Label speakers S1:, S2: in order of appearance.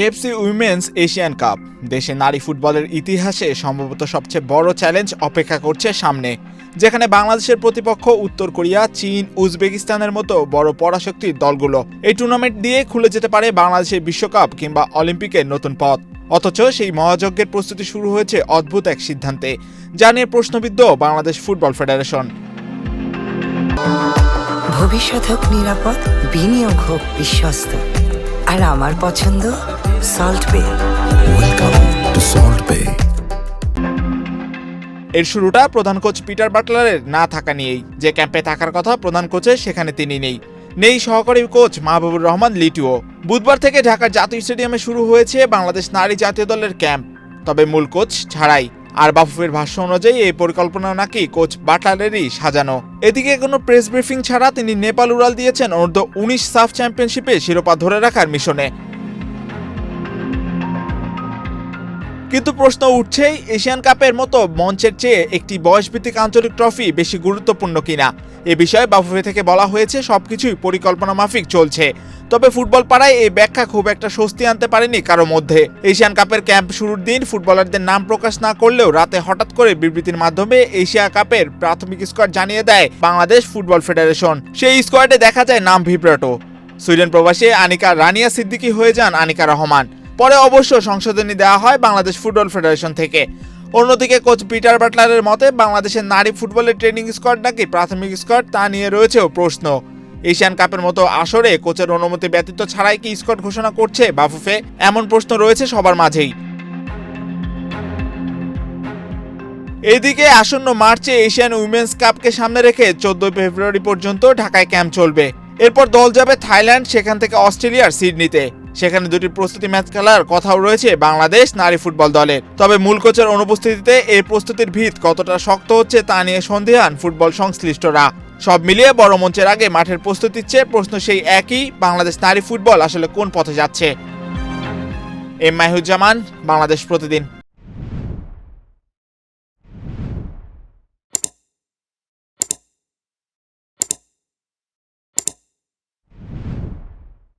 S1: AFC women's Asian cup দেশে নারী ফুটবলের ইতিহাসে সম্ভবত সবচেয়ে বড় চ্যালেঞ্জ অপেক্ষা করছে সামনে, যেখানে বাংলাদেশের প্রতিপক্ষ উত্তর কোরিয়া, চীন, উজবেকিস্তানের মতো বড় পরাশক্তির দলগুলো। এই টুর্নামেন্ট দিয়ে খুলে যেতে পারে বাংলাদেশের বিশ্বকাপ কিংবা অলিম্পিকের নতুন পথ। অথচ সেই মহাযজ্ঞের প্রস্তুতি শুরু হয়েছে অদ্ভুত এক সিদ্ধান্তে, যা নিয়ে প্রশ্নবিদ্ধ বাংলাদেশ ফুটবল ফেডারেশন।
S2: ভবিষ্যৎ হোক নিরাপদ, বিনিয়োগ হোক বিশ্বস্ত, আর আমার পছন্দ সল্ট বে।
S3: ওয়েলকাম টু সল্ট বে।
S1: এর শুরুটা প্রধান কোচ পিটার বাটলারের না থাকা নিয়েই। যে ক্যাম্পে থাকার কথা প্রধান কোচের, সেখানে তিনি নেই সহকারী কোচ মাহবুবুর রহমান লিটুও। বুধবার থেকে ঢাকার জাতীয় স্টেডিয়ামে শুরু হয়েছে বাংলাদেশ নারী জাতীয় দলের ক্যাম্প, তবে মূল কোচ ছাড়াই। আর বাফুফের ভাষ্য অনুযায়ী এই পরিকল্পনা নাকি কোচ বাটলারেরই সাজানো। এদিকে কোনো প্রেস ব্রিফিং ছাড়া তিনি নেপাল উড়াল দিয়েছেন অনূর্ধ্ব 19 সাফ চ্যাম্পিয়নশিপে শিরোপা ধরে রাখার মিশনে। কিন্তু প্রশ্ন উঠছেই, এশিয়ান কাপের মতো মঞ্চের চেয়ে একটি বয়সভিত্তিক আঞ্চলিক ট্রফি বেশি গুরুত্বপূর্ণ কিনা। এ বিষয়ে বাফুফে থেকে বলা হয়েছে সবকিছুই পরিকল্পনা মাফিক চলছে, তবে ফুটবল পাড়ায় এই ব্যাখ্যা খুব একটা স্বস্তি আনতে পারেনি কারো মধ্যে। এশিয়ান কাপের ক্যাম্প শুরুর দিন ফুটবলারদের নাম প্রকাশ না করলেও রাতে হঠাৎ করে বিবৃতির মাধ্যমে এশিয়া কাপের প্রাথমিক স্কোয়াড জানিয়ে দেয় বাংলাদেশ ফুটবল ফেডারেশন। সেই স্কোয়াডে দেখা যায় নাম ভিব্রাটো। সুইডেন প্রবাসী আনিকা রানিয়া সিদ্দিকী হয়ে যান আনিকা রহমান। পরে অবশ্য সংশোধনী দেওয়া হয় বাংলাদেশ ফুটবল ফেডারেশন থেকে। অন্যদিকে কোচ পিটার বাটলারের মতে বাংলাদেশের নারী ফুটবলের ট্রেনিং স্কোয়াড নাকি প্রাথমিক স্কোয়াড, তা নিয়ে রয়েছেও প্রশ্ন। এশিয়ান কাপের মতো আসরে কোচের অনুমতি ব্যতীত ছাড়াই কি স্কোয়াড ঘোষণা করছে বাফুফে, এমন প্রশ্ন রয়েছে সবার মাঝেই। এদিকে আসন্ন মার্চে এশিয়ান উইমেন্স কাপকে সামনে রেখে 14 ফেব্রুয়ারি পর্যন্ত ঢাকায় ক্যাম্প চলবে। এরপর দল যাবে থাইল্যান্ড, সেখান থেকে অস্ট্রেলিয়ার সিডনিতে। সেখানে দুটি প্রস্তুতি ম্যাচ খেলার কথাও রয়েছে বাংলাদেশ নারী ফুটবল দলের। তবে মূল কোচের অনুপস্থিতিতে এই প্রস্তুতির ভিত কতটা শক্ত হচ্ছে তা নিয়ে সন্দিহান ফুটবল সংশ্লিষ্টরা। সব মিলিয়ে বড় মঞ্চের আগে মাঠের প্রস্তুতির চেয়ে প্রশ্ন সেই একই, বাংলাদেশ নারী ফুটবল আসলে কোন পথে যাচ্ছে। এম মাহিউজ্জামান, বাংলাদেশ প্রতিদিন।